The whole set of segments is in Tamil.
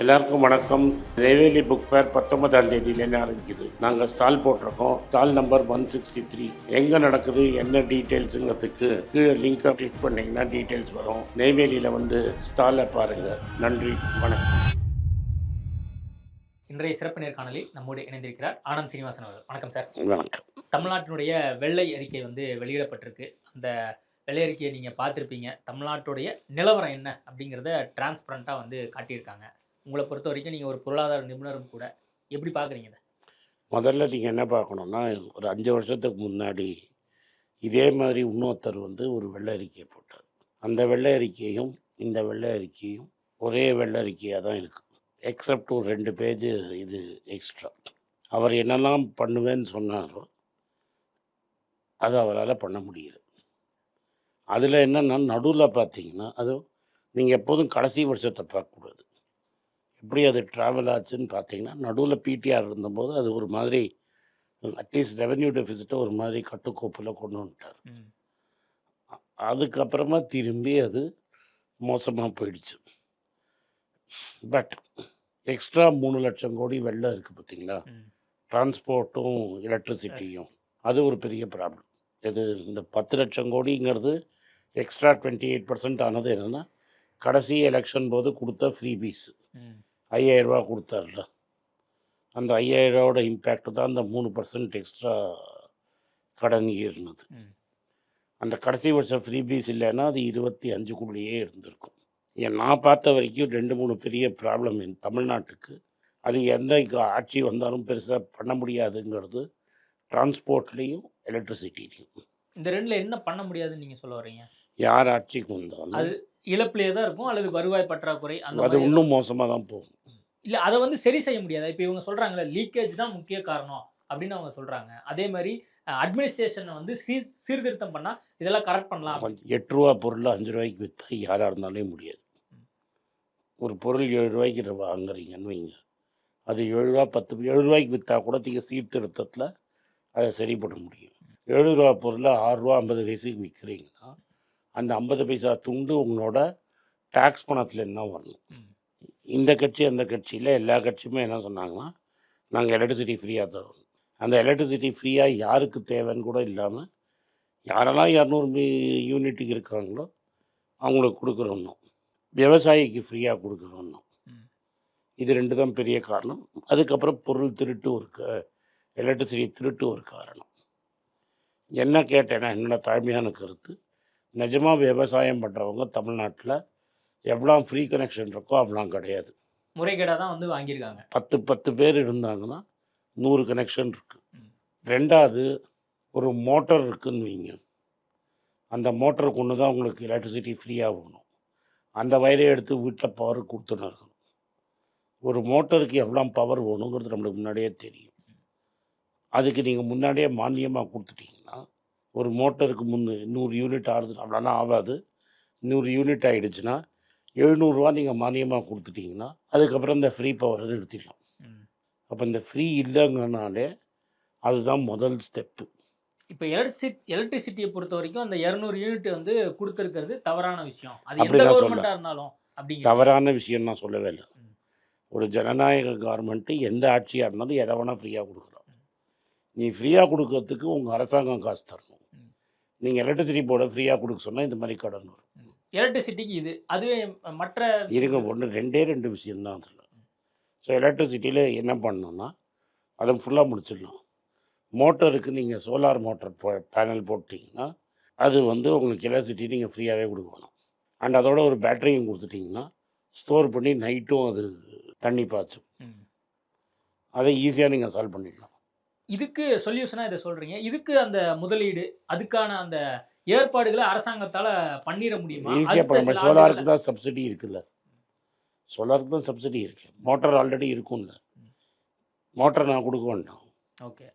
எல்லாருக்கும் வணக்கம். நெய்வேலி புக் ஃபேர் 19ஆம் தேதியிலேருந்து ஆரம்பிக்குது. நாங்கள் ஸ்டால் போட்டிருக்கோம். Stall number 163. எங்கே நடக்குது, என்ன டீட்டெயில்ஸுங்கிறதுக்கு கீழே லிங்கை கிளிக் பண்ணிங்கன்னா டீட்டெயில்ஸ் வரும். நெய்வேலியில் வந்து ஸ்டாலை பாருங்கள். நன்றி, வணக்கம். இன்றைய சிறப்பு நேர்காணலில் நம்மோடு இணைந்திருக்கிறார் ஆனந்த் சீனிவாசன் அவர்கள். வணக்கம் சார். வணக்கம். தமிழ்நாட்டினுடைய வெள்ளை அறிக்கை வெளியிடப்பட்டிருக்கு. அந்த வெள்ளை அறிக்கையை நீங்கள் பார்த்துருப்பீங்க. தமிழ்நாட்டுடைய நிலவரம் என்ன அப்படிங்கிறத டிரான்ஸ்பரண்ட்டாக காட்டியிருக்காங்க. உங்களை பொறுத்த வரைக்கும் நீங்கள் ஒரு பொருளாதார நிபுணரும் கூட, எப்படி பார்க்குறீங்க இதை? முதல்ல நீங்கள் என்ன பார்க்கணுன்னா, ஒரு 5 வருஷத்துக்கு முன்னாடி இதே மாதிரி இன்னொருத்தர் வந்து ஒரு வெள்ளை அறிக்கையை போட்டார். அந்த வெள்ளை அறிக்கையும் இந்த வெள்ளை அறிக்கையும் ஒரே வெள்ளை அறிக்கையாக தான் இருக்குது. எக்ஸப்ட் ஒரு 2 பேஜ் இது எக்ஸ்ட்ரா. அவர் என்னெல்லாம் பண்ணுவேன்னு சொன்னாரோ அது அவரால் பண்ண முடியல. அதில் என்னென்னா, நடுவில் பார்த்தீங்கன்னா, நீங்கள் எப்போதும் கடைசி வருஷத்தை பார்க்கக்கூடாது. எப்படி அது ட்ராவல் ஆச்சுன்னு பார்த்தீங்கன்னா, நடுவில் பிடிஆர் இருந்தபோது அது ஒரு மாதிரி அட்லீஸ்ட் ரெவென்யூ டெஃபிசிட்டை ஒரு மாதிரி கட்டுக்கோப்பில் கொண்டு வந்துட்டார். அதுக்கப்புறமா திரும்பி அது மோசமாக போயிடுச்சு. பட் எக்ஸ்ட்ரா 3 லட்சம் கோடி வெள்ளம் இருக்குது பார்த்தீங்களா, டிரான்ஸ்போர்ட்டும் எலக்ட்ரிசிட்டியும். அது ஒரு பெரிய ப்ராப்ளம். இது இந்த 10 லட்சம் கோடிங்கிறது எக்ஸ்ட்ரா 28% ஆனது என்னென்னா, கடைசி எலெக்ஷன் போது கொடுத்த ஃப்ரீபீஸ் 5000 ரூபா கொடுத்தார்ல, அந்த 5000 ரூபாவோட இம்பேக்ட் தான் அந்த 3% எக்ஸ்ட்ரா கடன் ஏறினது. அந்த கடைசி வருஷம் ஃப்ரீபீஸ் இல்லைன்னா அது 25க்குள்ளேயே இருந்திருக்கும். நான் பார்த்த வரைக்கும் 2-3 பெரிய ப்ராப்ளம் தமிழ்நாட்டுக்கு. அது எந்த ஆட்சி வந்தாலும் பெருசாக பண்ண முடியாதுங்கிறது டிரான்ஸ்போர்ட்லேயும் எலக்ட்ரிசிட்டிலையும். இந்த ரெண்டில் என்ன பண்ண முடியாதுன்னு நீங்கள் சொல்ல வரீங்க? யார் ஆட்சிக்கு வந்தாலும் அது இழப்பிலே தான் இருக்கும், அல்லது வருவாய் பற்றாக்குறை, அது இன்னும் மோசமாக தான் போகும். இல்லை, அதை சரி செய்ய முடியாது. இப்போ இவங்க சொல்கிறாங்களே, லீக்கேஜ் தான் முக்கிய காரணம் அப்படின்னு அவங்க சொல்கிறாங்க. அதே மாதிரி அட்மினிஸ்ட்ரேஷனை சீர்திருத்தம் பண்ணால் இதெல்லாம் கரெக்ட் பண்ணலாம். 8 ரூபா பொருள் 5 ரூபாய்க்கு விற்றா யாராக இருந்தாலே முடியாது. ஒரு பொருள் 7 ரூபாய்க்கு வாங்குறீங்கன்னு வைங்க, அது 7 ரூபா 7 ரூபாய்க்கு விற்றா கூட நீங்கள் சீர்திருத்தத்தில் அதை சரி பண்ண முடியும். 7 ரூபா பொருளை 6 ரூபா 50 பைசாக்கு விற்கிறீங்கன்னா, அந்த 50 பைசா துண்டு உங்களோட டேக்ஸ் பணத்தில் என்ன வரணும். இந்த கட்சி அந்த கட்சியில் எல்லா கட்சியுமே என்ன சொன்னாங்கன்னா, நாங்கள் எலக்ட்ரிசிட்டி ஃப்ரீயாக தரோம். அந்த எலக்ட்ரிசிட்டி ஃப்ரீயாக யாருக்கு தேவைன்னு கூட இல்லாமல், யாரெல்லாம் 200 யூனிட்டுக்கு இருக்காங்களோ அவங்களுக்கு கொடுக்குறோன்னும், விவசாயிக்கு ஃப்ரீயாக கொடுக்குறோன்னும். இது 2 தான் பெரிய காரணம். அதுக்கப்புறம் பொருள் திருட்டு ஒரு எலக்ட்ரிசிட்டி திருட்டு ஒரு காரணம். என்ன கேட்டேன்னா, என்னோட தாழ்மையான கருத்து, நிஜமாக விவசாயம் பண்ணுறவங்க தமிழ்நாட்டில் எவ்வளோ ஃப்ரீ கனெக்ஷன் இருக்கோ அவ்வளோ கிடையாது. முறைகேடாக தான் வாங்கியிருக்காங்க. 10 பேர் இருந்தாங்கன்னா 100 கனெக்ஷன் இருக்குது. 2வது, ஒரு மோட்டர் இருக்குதுன்னு வைங்க, அந்த மோட்டருக்கு ஒன்று தான் உங்களுக்கு எலக்ட்ரிசிட்டி ஃப்ரீயாக வேணும். அந்த வயரை எடுத்து வீட்டில் பவர் கொடுத்துன்னு இருக்கணும். ஒரு மோட்டருக்கு எவ்வளோ பவர் வேணுங்கிறது நம்மளுக்கு முன்னாடியே தெரியும். அதுக்கு நீங்கள் முன்னாடியே மானியமாக கொடுத்துட்டிங்கன்னா, ஒரு மோட்டருக்கு 100 யூனிட் ஆகுது, அவ்வளோலாம் ஆகாது. 100 யூனிட் ஆகிடுச்சுன்னா 700 ரூபா நீங்கள் மானியமாக கொடுத்துட்டிங்கன்னா, அதுக்கப்புறம் இந்த ஃப்ரீ பவரை நிறுத்திடலாம். அப்போ இந்த ஃப்ரீ இல்லைங்கனாலே அதுதான் முதல் ஸ்டெப்பு. இப்போ எலக்ட்ரிசிட்டியை பொறுத்த வரைக்கும் அந்த 200 யூனிட் கொடுத்துருக்கிறது தவறான விஷயம். அது எந்த கவர்மெண்ட்டாக இருந்தாலும் அப்படிங்கிற தவறான விஷயம் நான் சொல்லவே இல்லை. ஒரு ஜனநாயக கவர்மெண்ட்டு எந்த ஆட்சியாக இருந்தாலும் எதை வேணால் ஃப்ரீயாக கொடுக்குறோம். நீ ஃப்ரீயாக கொடுக்கறதுக்கு உங்கள் அரசாங்கம் காசு தரணும். நீங்கள் எலக்ட்ரிசிட்டி போர்டை ஃப்ரீயாக கொடுக்க சொன்னால் இந்த மாதிரி கடன் வரும். எலக்ட்ரிசிட்டிக்கு இது அதுவே மற்ற இருங்க, 2 விஷயந்தான் அதில். ஸோ எலக்ட்ரிசிட்டியில் என்ன பண்ணணும்னா, அதை ஃபுல்லாக முடிச்சிடலாம். மோட்டருக்கு நீங்கள் சோலார் மோட்டர் பேனல் போட்டிங்கன்னா அது உங்களுக்கு எலக்ட்ரிசிட்டி நீங்கள் ஃப்ரீயாகவே கொடுக்கணும். அண்ட் அதோட ஒரு பேட்டரியும் கொடுத்துட்டிங்கன்னா ஸ்டோர் பண்ணி நைட்டும் அது தண்ணி பாய்ச்சும். அதை ஈஸியாக நீங்கள் சால்வ் பண்ணிடலாம். இதுக்கு சொல்யூஷனாக இதை சொல்கிறீங்க. இதுக்கு அந்த முதலீடு, அதுக்கான அந்த ஏற்பாடுகளை அரசாங்கத்தால் பண்ணிட முடியுமா? ஈஸியாக பண்ண. சோலாருக்கு தான் சப்சிடி இருக்குல்ல, சோலாருக்கு தான் சப்சிடி இருக்குது. மோட்டர் ஆல்ரெடி இருக்கும்ல, மோட்டர் நான் கொடுக்க வேண்டாம். ஓகே,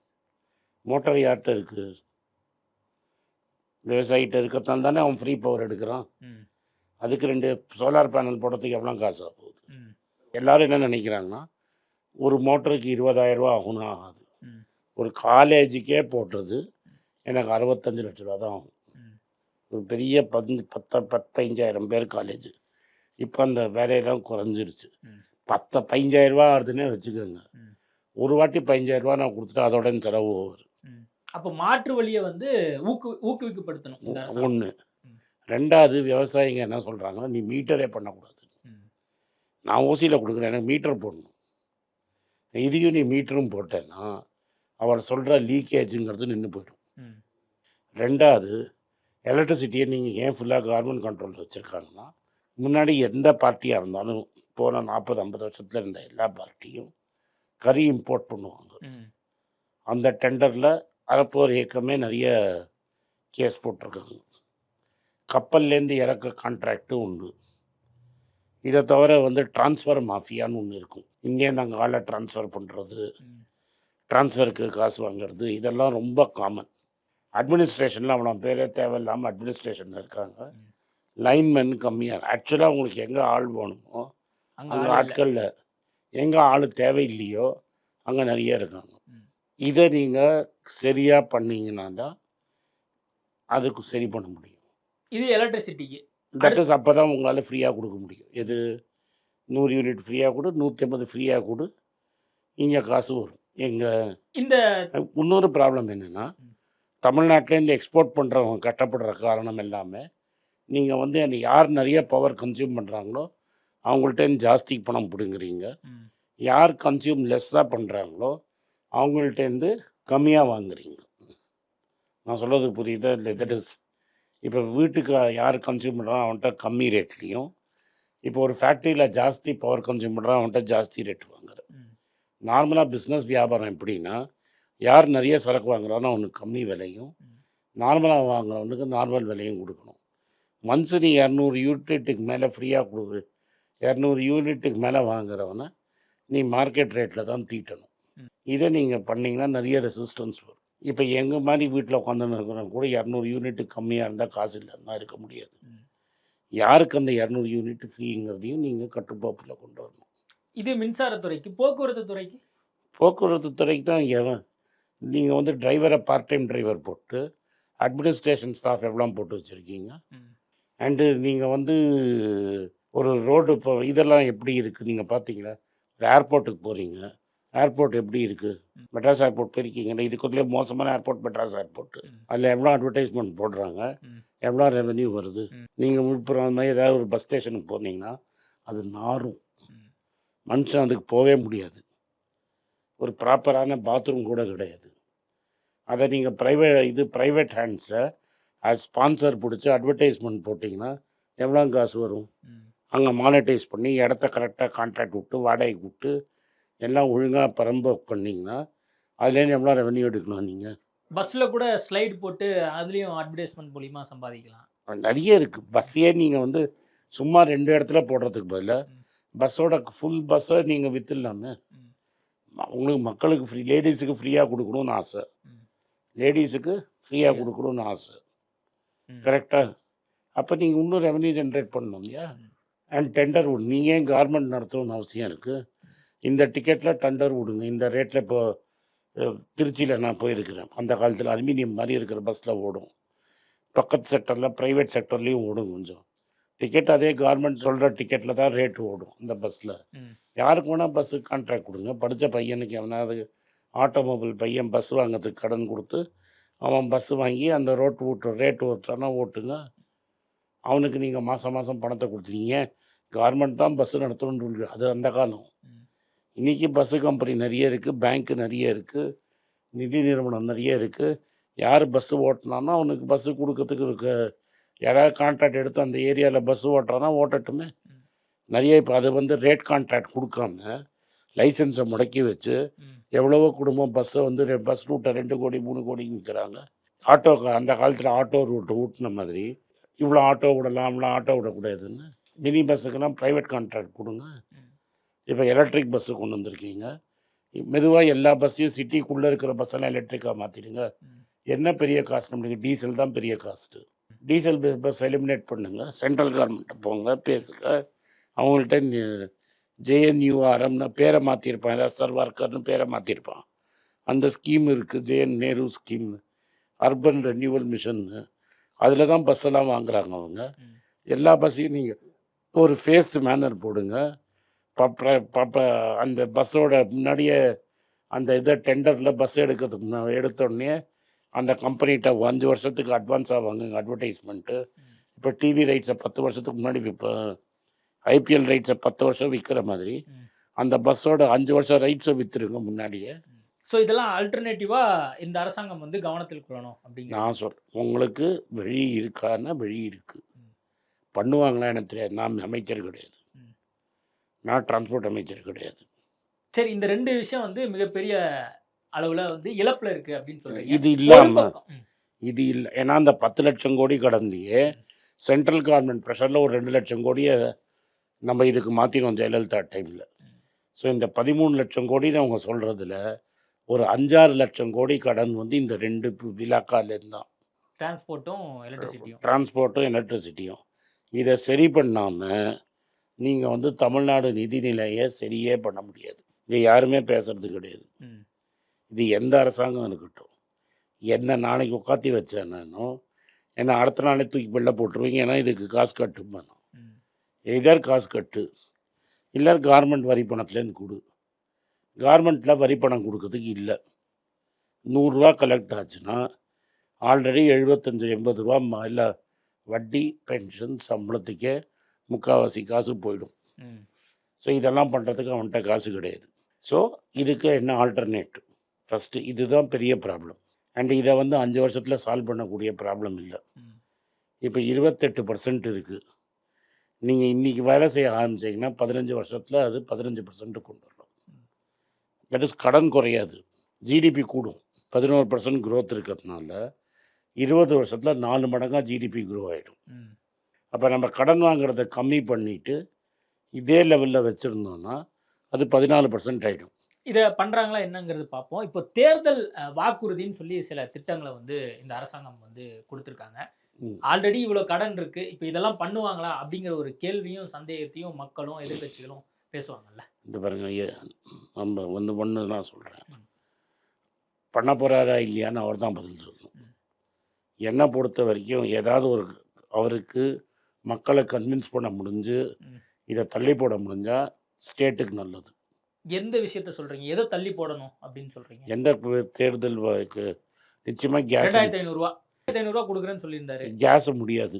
மோட்டர் யார்கிட்ட இருக்குது? விவசாயிகிட்ட இருக்கத்தான் தானே அவன் ஃப்ரீ பவர் எடுக்கிறான். அதுக்கு 2 சோலார் பேனல் போடுறதுக்கு எவ்வளோ காசு ஆகுது? எல்லோரும் என்ன நினைக்கிறாங்கன்னா, ஒரு மோட்டருக்கு 20,000 ரூபா ஆகும்னா ஆகாது. ஒரு காலேஜுக்கே போட்டுறது எனக்கு 65 லட்ச ரூபா தான் ஆகும். ஒரு பெரிய 15,000 பேர் காலேஜ். இப்போ அந்த வேலையெல்லாம் குறைஞ்சிருச்சு. 15,000 ஆகுதுன்னே வச்சுக்கோங்க. ம். ஒரு வாட்டி 15,000 நான் கொடுத்துட்டா அதோட செலவு ஓவர். ம். அப்போ மாற்று வழிய வந்து ஊக்குவிக்கப்படுத்தணும் இந்த அரசாங்கம். 1. ம். 2வது விவசாயிங்க என்ன சொல்கிறாங்கன்னா, நீ மீட்டரே பண்ணக்கூடாது. ம். நான் ஓசியில் கொடுக்குறேன், எனக்கு மீட்டர் போடணும். இதையும் நீ மீட்டரும் போட்டேன்னா அவர் சொல்கிற லீக்கேஜுங்கிறது நின்று போயிடும். ம். 2வது எலக்ட்ரிசிட்டியை நீங்கள் ஏன் ஃபுல்லாக கவர்மெண்ட் கண்ட்ரோலில் வச்சுருக்காங்கன்னா, முன்னாடி எந்த பார்ட்டியாக இருந்தாலும் போன 40-50 வருஷத்தில் இருந்த எல்லா பார்ட்டியும் கறி இம்போர்ட் பண்ணுவாங்க. ம். அந்த டெண்டரில் அறப்போர் இயக்கமே நிறைய கேஸ் போட்டிருக்காங்க. கப்பல்லேருந்து இறக்க கான்ட்ராக்டும் உண்டு. இதை தவிர வந்து டிரான்ஸ்ஃபர் மாஃபியான்னு ஒன்று இருக்கும். இங்கேருந்து அங்கே ஆளை ட்ரான்ஸ்ஃபர் பண்ணுறது, ம். ட்ரான்ஸ்ஃபருக்கு காசு வாங்குறது, இதெல்லாம் ரொம்ப காமன். அட்மினிஸ்ட்ரேஷனில் அவ்வளோ பேரே தேவையில்லாமல் அட்மினிஸ்ட்ரேஷனில் இருக்காங்க. ம். லைன்மென் கம்மியாக. ஆக்சுவலாக உங்களுக்கு எங்கே ஆள் வேணுமோ அங்க அங்கே ஆள் இல்ல. ஆட்களில் எங்கே ஆள் தேவையில்லையோ அங்கே நிறைய இருக்காங்க. ம். இதை நீங்கள் சரியாக பண்ணீங்கன்னா தான் அதுக்கு சரி பண்ண முடியும். இது எலக்ட்ரிசிட்டிக்கு. தட் இஸ் அப்போ தான் உங்களால் ஃப்ரீயாக கொடுக்க முடியும். எது 100 யூனிட் ஃப்ரீயாக கொடு, 150 ஃப்ரீயாக கொடு, இங்கே காசு வரும். எங்கள் இந்த இன்னொரு ப்ராப்ளம் என்னென்னா, ம். தமிழ்நாட்டிலேருந்து எக்ஸ்போர்ட் பண்ணுறவங்க கட்டப்படுற காரணம் எல்லாமே நீங்கள் வந்து யார் நிறைய பவர் கன்சியூம் பண்ணுறாங்களோ அவங்கள்ட்டேருந்து ஜாஸ்தி பணம் பிடுங்குறீங்க. ம். யார் கன்சியூம் லெஸ்ஸாக பண்ணுறாங்களோ அவங்கள்ட்டேருந்து கம்மியாக வாங்குறீங்க. நான் சொல்கிறது புரியுதா இல்லை? தட் இஸ் இப்போ வீட்டுக்கு யார் கன்சியூம் பண்ணுறான் அவன்கிட்ட கம்மி ரேட்லேயும், இப்போ ஒரு ஃபேக்ட்ரியில் ஜாஸ்தி பவர் கன்சியூம் பண்ணுறான் அவன்கிட்ட ஜாஸ்தி ரேட் வாங்குறேன். ம். நார்மலாக பிஸ்னஸ் வியாபாரம் எப்படின்னா, யார் நிறைய சரக்கு வாங்குறானோ அவனுக்கு கம்மி விலையும், ம். நார்மலாக வாங்குறவனுக்கு நார்மல் விலையும் கொடுக்கணும். மந்த்ஸ் நீ 200 யூனிட்டுக்கு மேலே ஃப்ரீயாக கொடு, 200 யூனிட்டுக்கு மேலே வாங்குறவனை நீ மார்க்கெட் ரேட்டில் தான் தீட்டணும். ம். இதை நீங்கள் பண்ணிங்கன்னா நிறைய ரெசிஸ்டன்ஸ் வரும். இப்போ எங்கள் மாதிரி வீட்டில் உட்காந்துன்னு இருக்கிறவங்க கூட 200 யூனிட்டுக்கு கம்மியாக இருந்தால் காசு இல்லைன்னா இருக்க முடியாது. ம். யாருக்கு அந்த 200 யூனிட் ஃப்ரீங்கிறதையும் நீங்கள் கட்டுப்பாட்டில் கொண்டு வரணும். இது மின்சாரத்துறைக்கு. போக்குவரத்து துறைக்கு? போக்குவரத்து துறைக்கு தான் நீங்கள் வந்து டிரைவரை பார்ட் டைம் டிரைவர் போட்டு அட்மினிஸ்ட்ரேஷன் ஸ்டாஃப் எவ்வளோ போட்டு வச்சுருக்கீங்க. ம். அண்டு நீங்கள் வந்து ஒரு ரோடு இப்போ இதெல்லாம் எப்படி இருக்குது நீங்கள் பார்த்தீங்களா? ஒரு ஏர்போர்ட்டுக்கு போகிறீங்க, ஏர்போர்ட் எப்படி இருக்குது? ம். மெட்ராஸ் ஏர்போர்ட் போயிருக்கீங்களா? இதுக்குள்ளே மோசமான ஏர்போர்ட் மெட்ராஸ் ஏர்போர்ட்டு. ம். அதில் எவ்வளோ அட்வர்டைஸ்மெண்ட் போடுறாங்க, ம். எவ்வளோ ரெவென்யூ வருது. ம். நீங்கள் விழுப்புரம் அந்த மாதிரி ஏதாவது ஒரு பஸ் ஸ்டேஷனுக்கு போனீங்கன்னா அது நாரும். ம். மனுஷன் அதுக்கு போகவே முடியாது. ஒரு ப்ராப்பரான பாத்ரூம் கூட கிடையாது. அதை நீங்கள் ப்ரைவேட் ஹேண்ட்ஸில் அது ஸ்பான்சர் பிடிச்சி அட்வர்டைஸ்மெண்ட் போட்டிங்கன்னா எவ்வளோ காசு வரும்? ம். அங்கே மானிட்டைஸ் பண்ணி இடத்த கரெக்டாக கான்ட்ராக்ட் விட்டு வாடகைக்கு விட்டு எல்லாம் ஒழுங்காக பரம்போக் பண்ணிங்கன்னா அதுலேருந்து எவ்வளோ ரெவென்யூ எடுக்கணும் நீங்கள்? பஸ்ஸில் கூட ஸ்லைடு போட்டு அதுலேயும் அட்வர்டைஸ்மெண்ட் மூலிமா சம்பாதிக்கலாம். நிறைய இருக்குது. பஸ்ஸையே நீங்கள் வந்து சும்மா 2 இடத்துல போடுறதுக்கு பதிலாக ம். பஸ்ஸோட ஃபுல் பஸ்ஸை நீங்கள் விற்றுலாமே. ம். உங்களுக்கு மக்களுக்கு ஃப்ரீ, லேடிஸுக்கு ஃப்ரீயாக கொடுக்கணும்னு ஆசை, ம். லேடிஸுக்கு ஃப்ரீயாக கொடுக்கணும்னு ஆசை. ம். கரெக்டாக? அப்போ நீங்கள் இன்னும் ரெவென்யூ ஜென்ரேட் பண்ணணும் இல்லையா? ம். அண்ட் டெண்டர் விடு. நீங்கள் ஏன் கவர்மெண்ட் நடத்தணும்னு அவசியம் இருக்குது? இந்த டிக்கெட்டில் டெண்டர் விடுங்க. இந்த ரேட்டில் இப்போ திருச்சியில் நான் போயிருக்கிறேன். அந்த காலத்தில் அலுமினியம் மாதிரி இருக்கிற பஸ்ஸில் ஓடும். பக்கத்து செக்டரில் ப்ரைவேட் செக்டர்லேயும் ஓடும். கொஞ்சம் டிக்கெட் அதே கவர்மெண்ட் சொல்கிற டிக்கெட்டில் தான் ரேட்டு ஓடும் அந்த பஸ்ஸில். ம். யாருக்கு வேணால் பஸ்ஸுக்கு கான்ட்ராக்ட் கொடுங்க. படித்த பையனுக்கு எவனாவது ஆட்டோமொபைல் பையன் பஸ் வாங்கிறதுக்கு கடன் கொடுத்து அவன் பஸ்ஸு வாங்கி அந்த ரேட்டு ஓட்டுறானா ஓட்டுங்க. அவனுக்கு நீங்கள் மாதம் மாதம் பணத்தை கொடுத்துருங்க. கவர்மெண்ட் தான் பஸ்ஸு நடத்தணும்னு ரூல். அது அந்த காலம். ம். இன்றைக்கி பஸ்ஸு கம்பெனி நிறைய இருக்குது, பேங்க்கு நிறைய இருக்குது, நிதி நிறுவனம் நிறைய இருக்குது. யார் பஸ்ஸு ஓட்டினானோ அவனுக்கு பஸ்ஸு கொடுக்கறதுக்கு இருக்க. யாராவது கான்ட்ராக்ட் எடுத்து அந்த ஏரியாவில் பஸ்ஸு ஓட்டுறானா ஓட்டட்டுமே. ம். நிறைய இப்போ அது வந்து ரேட் கான்ட்ராக்ட் கொடுக்காம லைசன்ஸை முடக்கி வச்சு ம். எவ்வளவோ குடும்பம் பஸ்ஸை வந்து பஸ் ரூட்டை 2 கோடி 3 கோடிக்கு விற்கிறாங்க. ஆட்டோ அந்த காலத்தில் ஆட்டோ ரூட்டு ஊட்டின மாதிரி இவ்வளோ ஆட்டோ விடலாம், இவ்வளோ ஆட்டோ விடக்கூடாதுன்னு மினி பஸ்ஸுக்கெல்லாம் ப்ரைவேட் கான்ட்ராக்ட் கொடுங்க. ம். இப்போ எலக்ட்ரிக் பஸ்ஸு கொண்டு வந்திருக்கீங்க. மெதுவாக எல்லா பஸ்ஸையும் சிட்டிக்குள்ளே இருக்கிற பஸ்ஸெல்லாம் எலக்ட்ரிக்காக மாற்றிடுங்க. ம். என்ன என்ன பெரிய காஸ்ட் நம்மளுக்கு? டீசல் தான் பெரிய காஸ்ட்டு. டீசல் பஸ் எலிமினேட் பண்ணுங்க. சென்ட்ரல் கவர்மெண்ட்டை போங்க, பேசுங்க. அவங்கள்ட்ட ஜேஎன்யூஆர்எம்னு பேரை மாற்றிருப்பான், ரெசர்வ் ஒர்க்கர்னு பேரை மாற்றிருப்பான். அந்த ஸ்கீம் இருக்குது, JN Nehru scheme, urban renewal மிஷன்னு. அதில் தான் பஸ்ஸெல்லாம் வாங்குறாங்க அவங்க. ம். எல்லா பஸ்ஸையும் நீங்கள் ஒரு ஃபேஸ்டு மேனர் போடுங்க. பாப்ப அந்த பஸ்ஸோட முன்னாடியே அந்த இதை டெண்டரில் பஸ் எடுக்கிறதுக்கு எடுத்தோடனே அந்த கம்பெனிகிட்ட 5 வருஷத்துக்கு அட்வான்ஸாக வாங்குங்க அட்வர்டைஸ்மெண்ட்டு. இப்போ டிவி ரைட்ஸை 10 வருஷத்துக்கு முன்னாடி விற்பேன், ஐபிஎல் ரைட்ஸை 10 வருஷம் விற்கிற மாதிரி அந்த பஸ்ஸோட 5 வருஷம் ரைட்ஸை விற்றுருங்க முன்னாடியே. ஸோ இதெல்லாம் ஆல்டர்னேட்டிவாக இந்த அரசாங்கம் வந்து கவனத்தில் கொள்ளணும் அப்படிங்கிற நான் உங்களுக்கு வழி இருக்கான்னா வழி இருக்குது. பண்ணுவாங்களா எனக்கு தெரியாது. நான் அமைச்சர் கிடையாது, நான் டிரான்ஸ்போர்ட் அமைச்சர் கிடையாது. சரி, இந்த 2 விஷயம் வந்து மிகப்பெரிய அளவில் வந்து இழப்பில் இருக்குது அப்படின்னு சொல்கிறீங்க. இது இல்லாமல் இது இல்லை. ஏன்னா அந்த 10 லட்சம் கோடி கடந்தையே சென்ட்ரல் கவர்மெண்ட் ப்ரெஷரில் ஒரு 2 லட்சம் கோடியை நம்ம இதுக்கு மாற்றினோம் ஜெயலலிதா டைமில். ஸோ இந்த 13 லட்சம் கோடின்னு அவங்க சொல்கிறதுல ஒரு 5-6 லட்சம் கோடி கடன் வந்து இந்த 2 விழாக்காலேருந்து தான். டிரான்ஸ்போர்ட்டும் எலக்ட்ரிசிட்டியும் இதை சரி பண்ணாமல் நீங்கள் வந்து தமிழ்நாடு நிதிநிலையை சரியே பண்ண முடியாது. இது யாருமே பேசுறது கிடையாது. இது எந்த அரசாங்கம் இருக்கட்டும், என்ன நாளைக்கு உட்காத்தி வச்சேன்னானோ ஏன்னா அடுத்த நாளே தூக்கி வெளில போட்டுருவீங்க. ஏன்னா இதுக்கு காசு கட்டுமானோ, எதர் காசு கட்டு இல்லை கார்மெண்ட் வரி பணத்துலேருந்து கொடு. கார்மெண்ட்டில் வரி பணம் கொடுக்கறதுக்கு இல்லை. 100 ரூபா கலெக்ட் ஆச்சுன்னா ஆல்ரெடி 75-80 ரூபா இல்லை வட்டி பென்ஷன் சம்பளத்துக்கே முக்கால்வாசி காசு போயிடும். ஸோ இதெல்லாம் பண்ணுறதுக்கு அவன்கிட்ட காசு கிடையாது. ஸோ இதுக்கு என்ன ஆல்டர்னேட்டிவ்? ஃபஸ்ட்டு இதுதான் பெரிய ப்ராப்ளம். அண்ட் இதை வந்து 5 வருஷத்தில் சால்வ் பண்ணக்கூடிய ப்ராப்ளம் இல்லை. இப்போ 28% இருக்குது. நீங்கள் இன்றைக்கி வேலை செய்ய ஆரம்பிச்சிங்கன்னா 15 வருஷத்தில் அது 15% கொண்டு வரணும். தட் இஸ் கடன் குறையாது, ஜிடிபி கூடும். 11% க்ரோத் இருக்கிறதுனால 20 வருஷத்தில் 4 மடங்காக ஜிடிபி க்ரோ ஆகிடும். அப்போ நம்ம கடன் வாங்குறத கம்மி பண்ணிவிட்டு இதே லெவலில் வச்சுருந்தோன்னா அது 14% ஆகிடும். இதை பண்ணுறாங்களா என்னங்கிறது பார்ப்போம். இப்போ தேர்தல் வாக்குறுதின்னு சொல்லி சில திட்டங்களை வந்து இந்த அரசாங்கம் வந்து கொடுத்துருக்காங்க. ஆல்ரெடி இவ்வளோ கடன் இருக்குது, இப்போ இதெல்லாம் பண்ணுவாங்களா அப்படிங்கிற ஒரு கேள்வியும் சந்தேகத்தையும் மக்களும் எதிர்கட்சிகளும் பேசுவாங்கல்ல. இந்த பாருங்க, நம்ம வந்து ஒன்று தான் சொல்கிறேன், பண்ண போகிறாரா இல்லையான்னு அவர் தான் பதில் சொல்லணும். என்னை பொறுத்த வரைக்கும் ஏதாவது ஒரு அவருக்கு மக்களை கன்வின்ஸ் பண்ண முடிஞ்சு இதை தள்ளி போட முடிஞ்சால் ஸ்டேட்டுக்கு நல்லது. எந்த விஷயத்த சொல்கிறீங்க? எதை தள்ளி போடணும் அப்படின்னு சொல்கிறீங்க? எந்த தேர்தல் நிச்சயமாக கேஸ் 2500 கொடுக்குறேன்னு சொல்லியிருந்தாரு. கேஸ் முடியாது,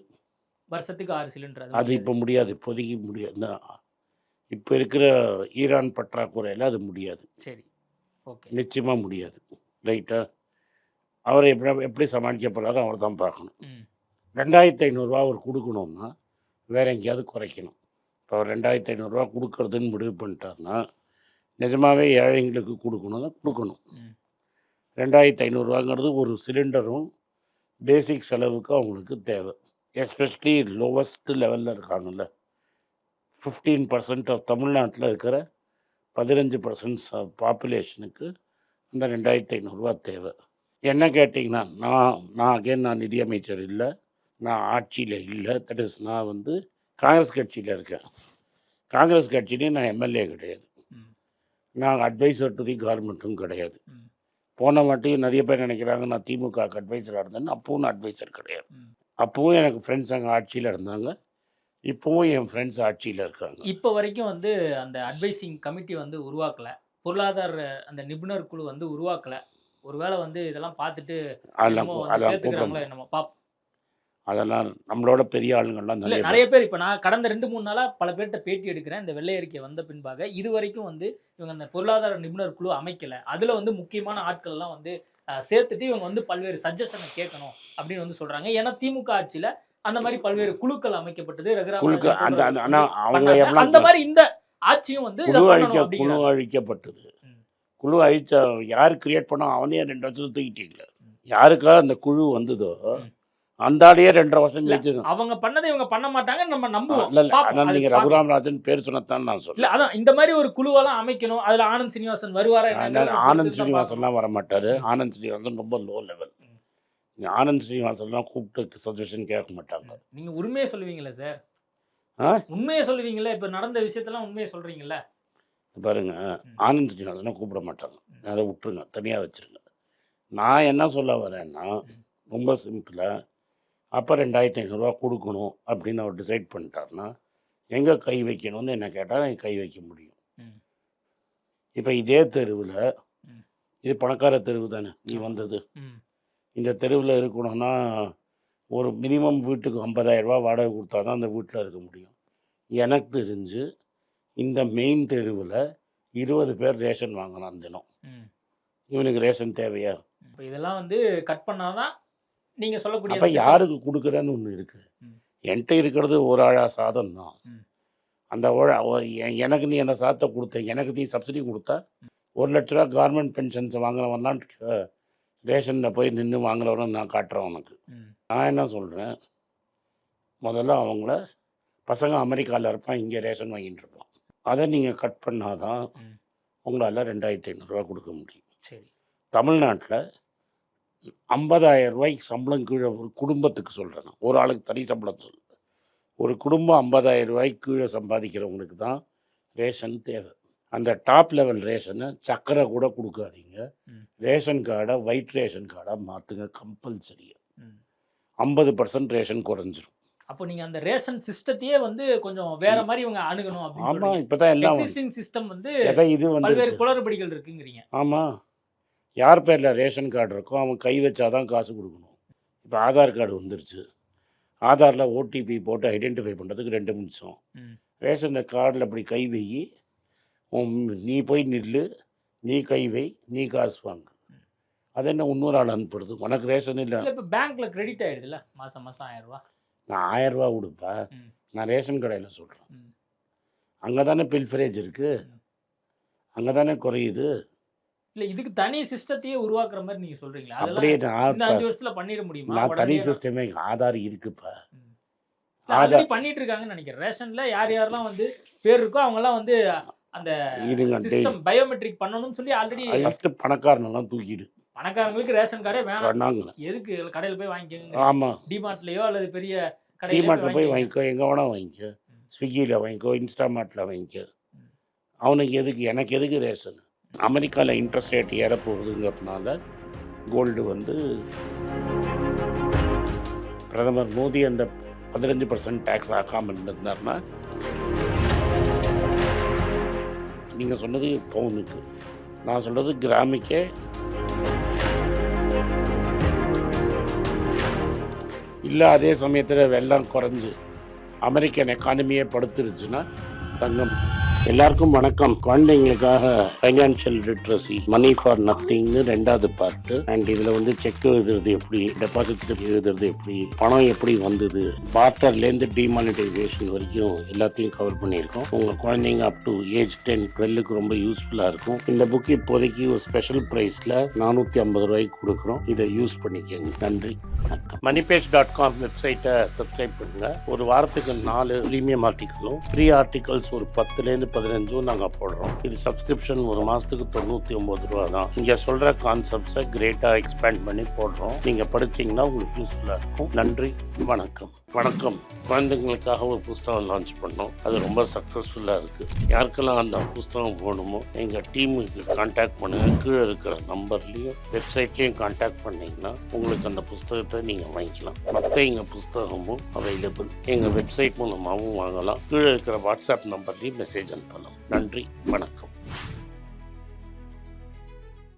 வருஷத்துக்கு 6 சிலிண்டர். அது இப்போ முடியாது, இப்போதைக்கு முடியாது. இப்போ இருக்கிற ஈரான் பற்றாக்குறையில் அது முடியாது. சரி, ஓகே, நிச்சயமாக முடியாது. ரைட்டா? அவரை எப்படி சமாளிக்க போகிறாரோ அவர் தான் பார்க்கணும். 2500 அவர் கொடுக்கணும்னா வேற எங்கேயாவது குறைக்கணும். இப்போ அவர் 2500 கொடுக்கறதுன்னு முடிவு பண்ணிட்டாருன்னா நிஜமாகவே ஏழைங்களுக்கு கொடுக்கணும் தான் கொடுக்கணும். 2500 ஒரு சிலிண்டரும் பேசிக் செலவுக்கு அவங்களுக்கு தேவை. எஸ்பெஷலி லோவஸ்ட் லெவலில் இருக்காங்கல்ல, 15% தமிழ்நாட்டில் இருக்கிற 15% பாப்புலேஷனுக்கு அந்த 2500 தேவை. என்ன கேட்டிங்கன்னா, நான் நிதியமைச்சர் இல்லை, நான் ஆட்சியில் இல்லை. தட் இஸ் நான் வந்து காங்கிரஸ் கட்சியில் இருக்கேன். காங்கிரஸ் கட்சியிலையும் நான் எம்எல்ஏ கிடையாது, நான் அட்வைசர் டு தி கவர்மெண்ட்டும் கிடையாது. போன வாட்டியும் நிறைய பேர் நினைக்கிறாங்க நான் திமுகவுக்கு அட்வைசராக இருந்தேன்னு. அப்பவும் நான் அட்வைசர் கிடையாது. அப்போவும் எனக்கு ஃப்ரெண்ட்ஸ் அங்கே ஆட்சியில் இருந்தாங்க, இப்போவும் என் ஃப்ரெண்ட்ஸ் ஆட்சியில் இருக்காங்க. இப்போ வரைக்கும் வந்து அந்த அட்வைசிங் கமிட்டி வந்து உருவாக்கலை, பொருளாதார அந்த நிபுணர் குழு வந்து உருவாக்கலை. ஒருவேளை வந்து இதெல்லாம் பார்த்துட்டு சேர்த்துக்கிறாங்களோ என்னமோ பார்ப்போம். அதெல்லாம் நம்மளோட பெரிய ஆளுங்கள்லாம் நிறைய பேர். இப்போ நான் கடந்த 2-3 நாளாக பல பேர்கிட்ட பேட்டி எடுக்கிறேன். இந்த வெள்ளை அறிக்கை வந்த பின்பாக இது வரைக்கும் வந்து இவங்க அந்த பொருளாதார நிபுணர் குழு அமைக்கலை, அதில் வந்து முக்கியமான ஆட்கள்லாம் வந்து சேர்த்துட்டு இவங்க வந்து பல்வேறு சஜஷனை கேட்கணும் அப்படின்னு வந்து சொல்கிறாங்க. ஏன்னா திமுக ஆட்சியில் அந்த மாதிரி பல்வேறு குழுக்கள் அமைக்கப்பட்டது. அந்த மாதிரி இந்த ஆட்சியும் வந்து குழு அழிக்கப்பட்டது. குழு அழிச்ச யார் கிரியேட் பண்ணோம் அவனே 2 வருஷம் தூக்கிட்டீங்களா? யாருக்காக அந்த குழு வந்ததோ அந்த ஆளையே 2.5 வருஷம் கழிச்சு அவங்க பண்ணதை இவங்க பண்ண மாட்டாங்க நம்ம நம்புவோம். நீங்க ரகுராம் ராஜன் பேர் சொன்னதான் நான் சொல்றேன். அதான் இந்த மாதிரி ஒரு குழுவெல்லாம் அமைக்கணும். அதுல ஆனந்த் சீனிவாசன் வருவாரா? ஆனந்த் சீனிவாசன்லாம் வர மாட்டாரு. ஆனந்த் சீனிவாசன் ரொம்ப லோ லெவல். ஆனந்த் ஸ்ரீனிவாசன்லாம் கூப்பிட்டு சஜஷன் கேட்க மாட்டாங்க. நீங்க உண்மையை சொல்லுவீங்களா சார்? உண்மையை சொல்லுவீங்களா? இப்ப நடந்த விஷயத்தெல்லாம் உண்மையை சொல்றீங்களா? பாருங்க, ஆனந்த் ஸ்ரீனிவாசனை கூப்பிட மாட்டாங்க, அதை விட்டுருங்க, தனியா வச்சிருங்க. நான் என்ன சொல்ல வரேன்னா ரொம்ப சிம்பிளா, அப்போ 2500 கொடுக்கணும் அப்படின்னு அவர் டிசைட் பண்ணிட்டாருன்னா எங்கே கை வைக்கணும்னு என்ன கேட்டால் நான் கை வைக்க முடியும். ம். இப்போ இதே தெருவில், ம். இது பணக்கார தெருவு தானே நீ வந்தது, ம். இந்த தெருவில் இருக்கணும்னா ஒரு மினிமம் வீட்டுக்கு 50,000 ரூபா வாடகை கொடுத்தா தான் அந்த வீட்டில் இருக்க முடியும். எனக்கு தெரிஞ்சு இந்த மெயின் தெருவில் 20 பேர் ரேஷன் வாங்கலாம் தினம். ம். இவனுக்கு ரேஷன் தேவையா? இப்போ இதெல்லாம் வந்து கட் பண்ணாதான் நீங்க சொல்லக்கூடிய அப்போ அந்த யாருக்கு கொடுக்குறேன்னு ஒன்று இருக்குது. ம். என்கிட்ட இருக்கிறது ஒரு ஆழா சாதம் தான். ம். அந்த எனக்கு நீ என்ன சாதத்தை கொடுத்த, எனக்கு நீ சப்சிடி கொடுத்தா 1 லட்ச ரூபா கவர்மெண்ட் பென்ஷன்ஸை வாங்குறவன்லாம் ரேஷனில் போய் நின்று வாங்குறவன நான் காட்டுறேன் உனக்கு. ம். நான் என்ன சொல்கிறேன், முதல்ல அவங்கள பசங்க அமெரிக்காவில் இருப்பான், இங்கே ரேஷன் வாங்கிட்டு இருப்பான். அதை நீங்கள் கட் பண்ணாதான் ம். உங்களால் 2,500 ரூபா கொடுக்க முடியும். சரி. தமிழ்நாட்டில் 50,000 ரூபாய்க்கு சம்பளம் கீழே ஒரு குடும்பத்துக்கு சொல்கிறேன், நான் ஒரு ஆளுக்கு தனி சம்பளம் சொல்கிறேன். ஒரு குடும்பம் 50,000 ரூபாய்க்கு கீழே சம்பாதிக்கிறவங்களுக்கு தான் ரேஷன் தேவை. அந்த டாப் லெவல் ரேஷனை சக்கரை கூட கொடுக்காதீங்க. ம். ரேஷன் கார்டை ஒயிட் ரேஷன் கார்டாக மாற்றுங்க கம்பல்சரியாக. ம். 50% ரேஷன் குறைஞ்சிரும். அப்போ நீங்க அந்த ரேஷன் சிஸ்டத்தையே வந்து கொஞ்சம் வேற மாதிரி இவங்க அணுகணும் அப்படின்னு ஆமாம், சொல்றீங்க. இப்போ தான் எல்லாம் எக்ஸிஸ்டிங் சிஸ்டம் வந்து இது வந்து பல்வேறு குளறுபடிகள் இருக்குங்கிறீங்க. ஆமாம், யார் பேரில் ரேஷன் கார்டு இருக்கோ அவன் கை வச்சாதான் காசு கொடுக்கணும். இப்போ ஆதார் கார்டு வந்துருச்சு. ஆதாரில் ஓடிபி போட்டு ஐடென்டிஃபை பண்ணுறதுக்கு 2 நிமிஷம். ம். ரேஷன் கார்டில் அப்படி கை வை, நீ போய் நில்லு, நீ கை வை, நீ காசு வாங்கு. அது என்ன இன்னொரு ஆள் அனுப்புறது? உனக்கு ரேஷன் இல்லை, இல்ல இப்போ பேங்க்ல கிரெடிட் ஆயிடுதுல்ல மாசம் 1000 ரூபாய். நான் 1000 ரூபா கொடுப்பா. ம். நான் ரேஷன் கடையில் சொல்கிறேன். ம். அங்கே தானே பில்ஃபரேஜ் இருக்குது, அங்கே தானே குறையுது. இல்ல இதுக்கு தனி சிஸ்டத்தையே உருவாக்குற மாதிரி நீங்க சொல்றீங்களா? அதெல்லாம் அப்படியே இந்த நான் 5 வருஷத்துல பண்ணிட முடியுமா? நான் தனி உடனே சிஸ்டமே ஆதார் இருக்குப்பா. ஆல்ரெடி பண்ணிட்டு இருக்காங்கன்னு நினைக்கிறேன். ரேஷன்ல யார் யாரெல்லாம் வந்து பேர் இருக்கோ அவங்க எல்லாம் வந்து அந்த இருங்க, சிஸ்டம் பயோமெட்ரிக் பண்ணணும்னு சொல்லி ஆல்ரெடி ஃபஸ்ட்டு பணக்காரனெல்லாம் தூக்கிடு பணக்காரங்களுக்கு ரேஷன் கார்டே வேணாம். பண்ணாங்க. எதுக்கு கடையில் போய் வாங்கிக்கோங்க. ஆமாம், டிமார்ட்லயோ அல்லது பெரிய கடையில டிமார்ட்டில் போய் வாங்கிக்கோ, எங்கே வேணால் வாங்கிக்கோ, ஸ்விக்கியில் வாங்கிக்கோ, இன்ஸ்டாமார்ட்டில் வாங்கிக்கோ. அவனுக்கு எதுக்கு, எனக்கு எதுக்கு ரேஷன்? அமெரிக்காவில் இன்ட்ரெஸ்ட் ரேட் ஏறப்போகுதுங்கிறதுனால கோல்டு வந்து பிரதமர் மோடி அந்த 15% டேக்ஸ் ஆக்காமல் இருந்திருந்தாருன்னா, நீங்கள் சொன்னது பவுனுக்கு, நான் சொல்கிறது கிராமுக்கே இல்லை. அதே சமயத்தில் வெள்ளம் குறைஞ்சு அமெரிக்கன் எக்கானமியே படுத்துருச்சுன்னா தங்கம். எல்லாருக்கும் வணக்கம். குழந்தைங்களுக்காக ஃபைனான்ஷியல் லிட்ரஸி மணி ஃபார் நத்திங்னு 2வது பார்ட்டு. அண்ட் இதில் வந்து செக் எழுதுறது எப்படி, டெபாசிட் ஸ்லிப் எழுதுறது எப்படி, பணம் எப்படி வந்தது, பார்ட்டர்லேருந்து டிமானிட்டைசேஷன் வரைக்கும் எல்லாத்தையும் கவர் பண்ணியிருக்கோம். உங்கள் குழந்தைங்க அப் டு ஏஜ் 10, 12க்கு ரொம்ப யூஸ்ஃபுல்லாக இருக்கும். இந்த புக் இப்போதைக்கு ஒரு ஸ்பெஷல் ப்ரைஸில் 450 ரூபாய்க்கு கொடுக்குறோம். இதை யூஸ் பண்ணிக்கோங்க. நன்றி, வணக்கம். moneypage.com வெப்சைட்டை சப்ஸ்கிரைப் பண்ணுங்கள். ஒரு வாரத்துக்கு 4 ப்ரீமியம் ஆர்டிக்கலும் ஃப்ரீ ஆர்டிகல்ஸ் ஒரு 10லேருந்து 15 நாங்கள் போடுறோம். இது சப்ஸ்கிரிப்ஷன் ஒரு மாதத்துக்கு 99 ரூபா தான். இங்கே சொல்கிற கான்செப்ட்ஸை கிரேட்டாக எக்ஸ்பேண்ட் பண்ணி போடுறோம். நீங்கள் படிச்சிங்கன்னா உங்களுக்கு யூஸ்ஃபுல்லாக இருக்கும். நன்றி, வணக்கம். வணக்கம். குழந்தைங்களுக்காக ஒரு புஸ்தகம் லான்ச் பண்ணோம். அது ரொம்ப சக்ஸஸ்ஃபுல்லாக இருக்குது. யாருக்கெல்லாம் அந்த புஸ்தகம் போகணுமோ எங்கள் டீமுக்கு கான்டாக்ட் பண்ணுங்கள். கீழே இருக்கிற நம்பர்லேயும் வெப்சைட்லேயும் கான்டாக்ட் பண்ணிங்கன்னா உங்களுக்கு அந்த புஸ்தகத்தை நீங்கள் வாங்கிக்கலாம். மற்ற எங்கள் புஸ்தகமும் அவைலபிள். எங்கள் வெப்சைட் மூலமாகவும் வாங்கலாம். கீழே இருக்கிற வாட்ஸ்அப் நம்பர்லேயும் மெசேஜ் அனுப்பலாம். நன்றி, வணக்கம்.